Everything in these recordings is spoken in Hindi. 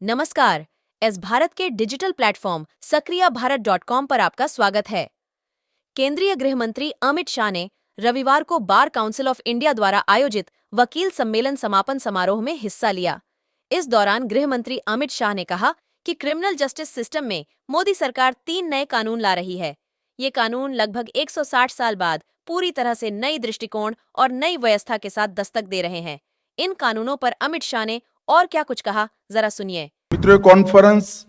नमस्कार। एस भारत के डिजिटल प्लेटफॉर्म सक्रियभारत.com पर आपका स्वागत है। केंद्रीय गृह मंत्री अमित शाह ने रविवार को बार काउंसिल ऑफ इंडिया द्वारा आयोजित वकील सम्मेलन समापन समारोह में हिस्सा लिया। इस दौरान गृह मंत्री अमित शाह ने कहा कि क्रिमिनल जस्टिस सिस्टम में मोदी सरकार 3 नए कानून ला रही है। ये कानून लगभग 160 साल बाद पूरी तरह से नई दृष्टिकोण और नई व्यवस्था के साथ दस्तक दे रहे हैं। इन कानूनों पर अमित शाह ने और क्या कुछ कहा, जरा सुनिए। मित्रों, कॉन्फ्रेंस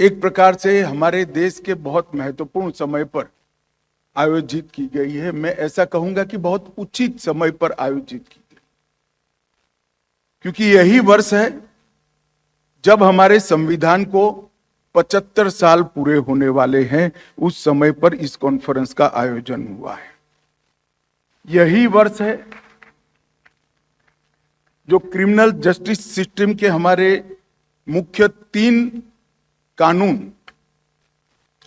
एक प्रकार से हमारे देश के बहुत महत्वपूर्ण समय पर आयोजित की गई है। मैं ऐसा कहूंगा कि बहुत उचित समय पर आयोजित की गई, क्योंकि यही वर्ष है जब हमारे संविधान को 75 साल पूरे होने वाले हैं। उस समय पर इस कॉन्फ्रेंस का आयोजन हुआ है। यही वर्ष है जो क्रिमिनल जस्टिस सिस्टम के हमारे मुख्य 3 कानून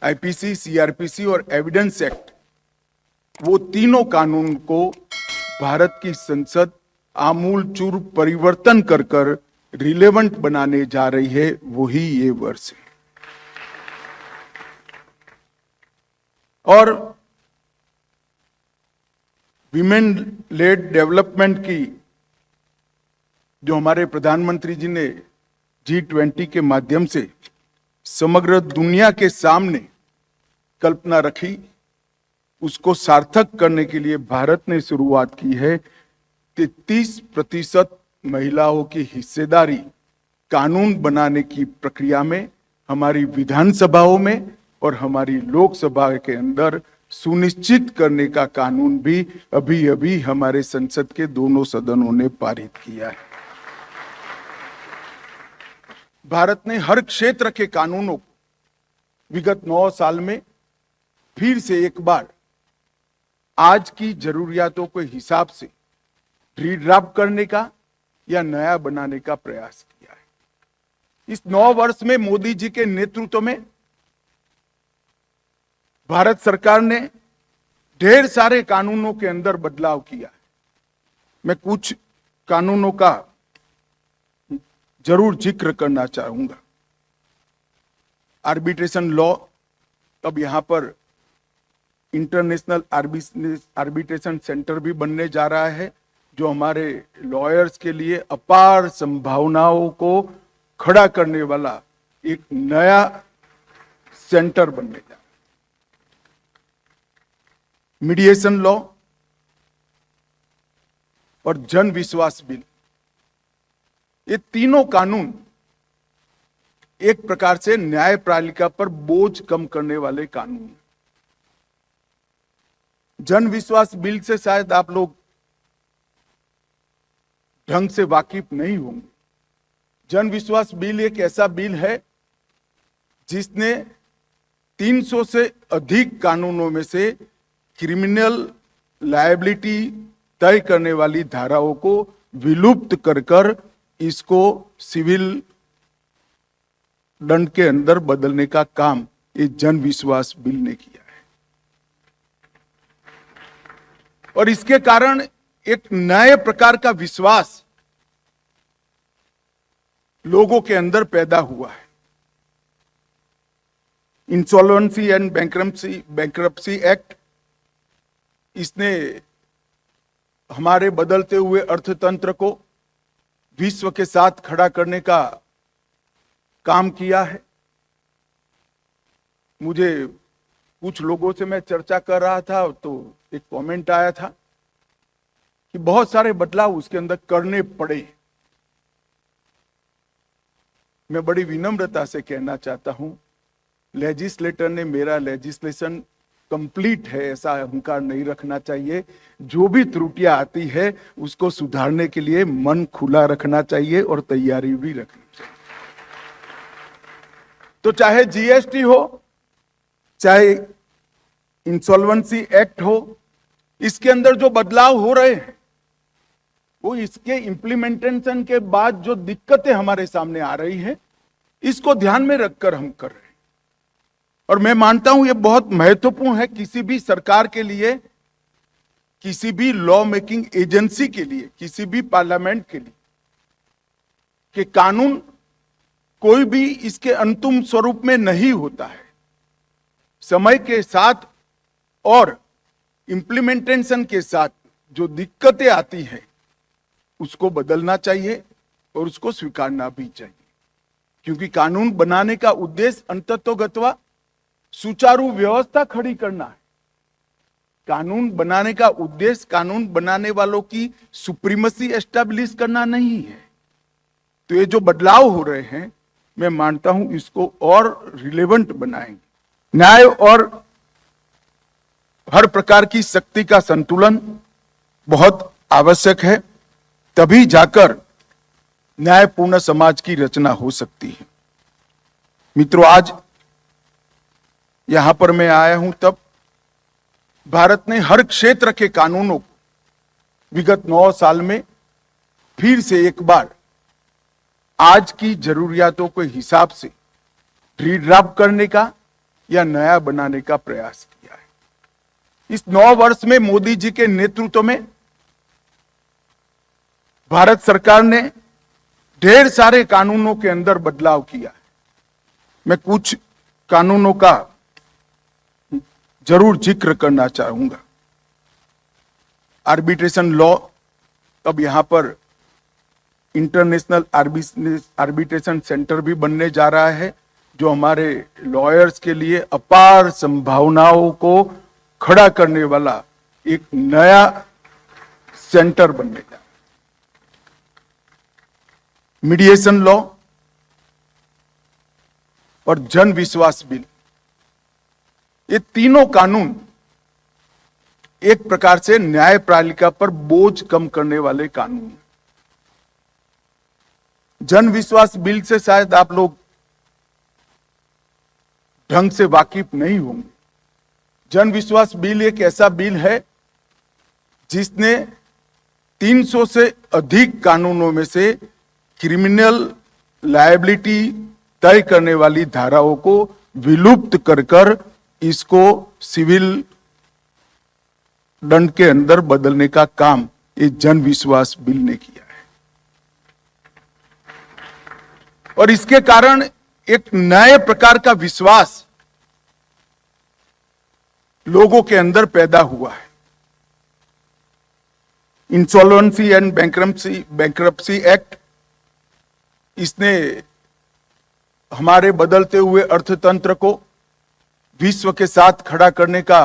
आईपीसी, सीआरपीसी और एविडेंस एक्ट, वो तीनों कानून को भारत की संसद आमूलचूल परिवर्तन कर रिलेवेंट बनाने जा रही है। वही ये वर्ष है। और विमेन लेड डेवलपमेंट की जो हमारे प्रधानमंत्री जी ने G20 के माध्यम से समग्र दुनिया के सामने कल्पना रखी, उसको सार्थक करने के लिए भारत ने शुरुआत की है 33% महिलाओं की हिस्सेदारी कानून बनाने की प्रक्रिया में, हमारी विधानसभाओं में और हमारी लोकसभा के अंदर सुनिश्चित करने का कानून भी अभी अभी हमारे संसद के दोनों सदनों ने पारित किया है। भारत ने हर क्षेत्र के कानूनों को विगत 9 साल में फिर से एक बार आज की जरूरियातों के हिसाब से रीड्राफ्ट करने का या नया बनाने का प्रयास किया है। इस 9 वर्ष में मोदी जी के नेतृत्व में भारत सरकार ने ढेर सारे कानूनों के अंदर बदलाव किया है। मैं कुछ कानूनों का जरूर जिक्र करना चाहूंगा। आर्बिट्रेशन लॉ, अब यहां पर इंटरनेशनल आर्बिट्रेशन सेंटर भी बनने जा रहा है, जो हमारे लॉयर्स के लिए अपार संभावनाओं को खड़ा करने वाला एक नया सेंटर बनने जा रहा है। मीडिएशन लॉ और जन विश्वास बिल, ये तीनों कानून एक प्रकार से न्यायपालिका पर बोझ कम करने वाले कानून। जन विश्वास बिल से शायद आप लोग ढंग से वाकिफ नहीं होंगे। जन विश्वास बिल एक ऐसा बिल है जिसने 300 से अधिक कानूनों में से क्रिमिनल लायबिलिटी तय करने वाली धाराओं को विलुप्त कर इसको सिविल दंड के अंदर बदलने का काम ये जन विश्वास बिल ने किया है। और इसके कारण एक नए प्रकार का विश्वास लोगों के अंदर पैदा हुआ है। इंसॉल्वेंसी एंड बैंक्रप्सी एक्ट, इसने हमारे बदलते हुए अर्थतंत्र को विश्व के साथ खड़ा करने का काम किया है। मुझे कुछ लोगों से मैं चर्चा कर रहा था तो एक कमेंट आया था कि बहुत सारे बदलाव उसके अंदर करने पड़े। मैं बड़ी विनम्रता से कहना चाहता हूं, लेजिस्लेटर ने मेरा लेजिस्लेशन कंप्लीट है ऐसा अहंकार नहीं रखना चाहिए। जो भी त्रुटियां आती है उसको सुधारने के लिए मन खुला रखना चाहिए और तैयारी भी रखनी चाहिए। तो चाहे जीएसटी हो, चाहे इंसॉल्वेंसी एक्ट हो, इसके अंदर जो बदलाव हो रहे हैं वो इसके इंप्लीमेंटेशन के बाद जो दिक्कतें हमारे सामने आ रही हैं, इसको ध्यान में रखकर हम कर रहे हैं। और मैं मानता हूं ये बहुत महत्वपूर्ण है किसी भी सरकार के लिए, किसी भी लॉ मेकिंग एजेंसी के लिए, किसी भी पार्लियामेंट के लिए, कि कानून कोई भी इसके अंतिम स्वरूप में नहीं होता है। समय के साथ और इम्प्लीमेंटेशन के साथ जो दिक्कतें आती हैं उसको बदलना चाहिए और उसको स्वीकारना भी चाहिए, क्योंकि कानून बनाने का उद्देश्य अंततोगत्वा सुचारू व्यवस्था खड़ी करना है। कानून बनाने का उद्देश्य कानून बनाने वालों की सुप्रीमेसी एस्टैब्लिश करना नहीं है। तो ये जो बदलाव हो रहे हैं, मैं मानता हूं इसको और रिलेवेंट बनाएंगे। न्याय और हर प्रकार की शक्ति का संतुलन बहुत आवश्यक है, तभी जाकर न्यायपूर्ण समाज की रचना हो सकती है। मित्रों, आज यहां पर मैं आया हूं तब भारत ने हर क्षेत्र के कानूनों को विगत 9 साल में फिर से एक बार आज की जरूरियातों के हिसाब से रीड्राफ्ट करने का या नया बनाने का प्रयास किया है। इस 9 वर्ष में मोदी जी के नेतृत्व में भारत सरकार ने ढेर सारे कानूनों के अंदर बदलाव किया है। मैं कुछ कानूनों का जरूर जिक्र करना चाहूंगा। आर्बिट्रेशन लॉ, अब यहां पर इंटरनेशनल आर्बिट्रेशन सेंटर भी बनने जा रहा है, जो हमारे लॉयर्स के लिए अपार संभावनाओं को खड़ा करने वाला एक नया सेंटर बनने जा रहा है। मीडिएशन लॉ और जन विश्वास बिल, ये तीनों कानून एक प्रकार से न्यायपालिका पर बोझ कम करने वाले कानून। जन विश्वास बिल से शायद आप लोग ढंग से वाकिफ नहीं होंगे। जन विश्वास बिल एक ऐसा बिल है जिसने 300 से अधिक कानूनों में से क्रिमिनल लायबिलिटी तय करने वाली धाराओं को विलुप्त कर इसको सिविल दंड के अंदर बदलने का काम ये जन विश्वास बिल ने किया है। और इसके कारण एक नए प्रकार का विश्वास लोगों के अंदर पैदा हुआ है। इंसॉल्वेंसी एंड बैंक्रप्सी एक्ट, इसने हमारे बदलते हुए अर्थतंत्र को विश्व के साथ खड़ा करने का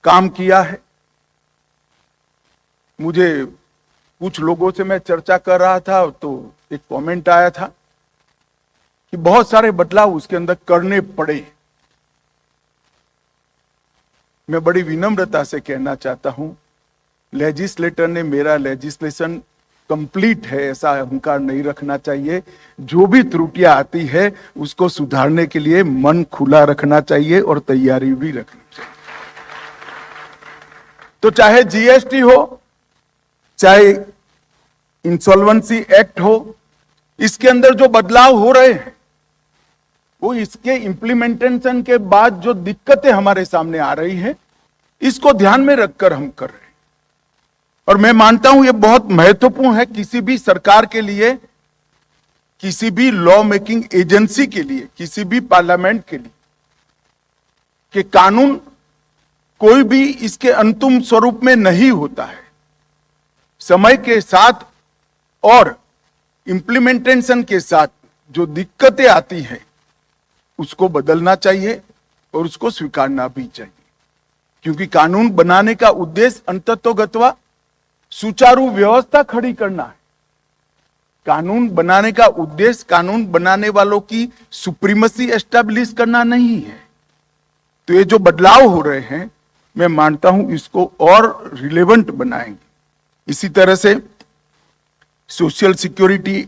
काम किया है। मुझे कुछ लोगों से मैं चर्चा कर रहा था तो एक कमेंट आया था कि बहुत सारे बदलाव उसके अंदर करने पड़े। मैं बड़ी विनम्रता से कहना चाहता हूं, लेजिस्लेटर ने मेरा लेजिस्लेशन कंप्लीट है ऐसा अहंकार नहीं रखना चाहिए। जो भी त्रुटियां आती है उसको सुधारने के लिए मन खुला रखना चाहिए और तैयारी भी रखनी चाहिए। तो चाहे जीएसटी हो, चाहे इंसॉल्वेंसी एक्ट हो, इसके अंदर जो बदलाव हो रहे हैं वो इसके इंप्लीमेंटेशन के बाद जो दिक्कतें हमारे सामने आ रही हैं, इसको ध्यान में रखकर हम कर रहे हैं। और मैं मानता हूं ये बहुत महत्वपूर्ण है किसी भी सरकार के लिए, किसी भी लॉ मेकिंग एजेंसी के लिए, किसी भी पार्लियामेंट के लिए, कि कानून कोई भी इसके अंतिम स्वरूप में नहीं होता है। समय के साथ और इंप्लीमेंटेशन के साथ जो दिक्कतें आती हैं उसको बदलना चाहिए और उसको स्वीकारना भी चाहिए, क्योंकि कानून बनाने का उद्देश्य अंततोगत्वा सुचारू व्यवस्था खड़ी करना है। कानून बनाने का उद्देश्य कानून बनाने वालों की सुप्रीमेसी एस्टैब्लिश करना नहीं है। तो ये जो बदलाव हो रहे हैं, मैं मानता हूं इसको और रिलेवेंट बनाएंगे। इसी तरह से सोशल सिक्योरिटी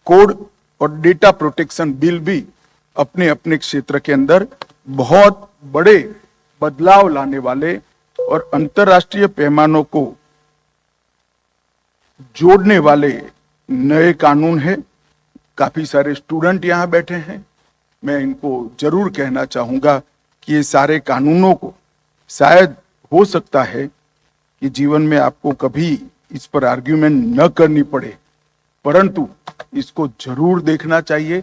कोड और डेटा प्रोटेक्शन बिल भी अपने अपने क्षेत्र के अंदर बहुत बड़े बदलाव लाने वाले और अंतर्राष्ट्रीय पैमानों को जोड़ने वाले नए कानून है। काफी सारे स्टूडेंट यहां बैठे हैं, मैं इनको जरूर कहना चाहूंगा कि ये सारे कानूनों को शायद हो सकता है कि जीवन में आपको कभी इस पर आर्ग्यूमेंट न करनी पड़े, परंतु इसको जरूर देखना चाहिए,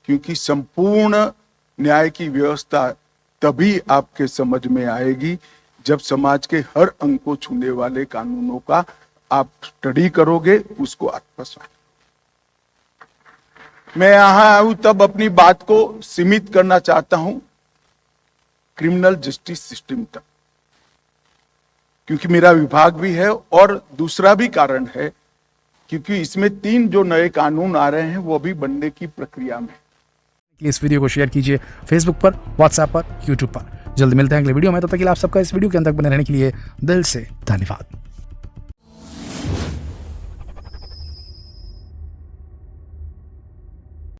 क्योंकि संपूर्ण न्याय की व्यवस्था तभी आपके समझ में आएगी जब समाज के हर अंग को छूने वाले कानूनों का आप स्टडी करोगे, उसको आत्मसात। मैं यहां आऊं तब अपनी बात को सीमित करना चाहता हूं क्रिमिनल जस्टिस सिस्टम तक, क्योंकि मेरा विभाग भी है और दूसरा भी कारण है क्योंकि इसमें 3 जो नए कानून आ रहे हैं वो अभी बनने की प्रक्रिया में। इस वीडियो को शेयर कीजिए फेसबुक पर, व्हाट्सएप पर, यूट्यूब पर। जल्द मिलते हैं अगले वीडियो में, तब तक के लिए आप सबका इस वीडियो के अंदर बने रहने के लिए दिल से धन्यवाद।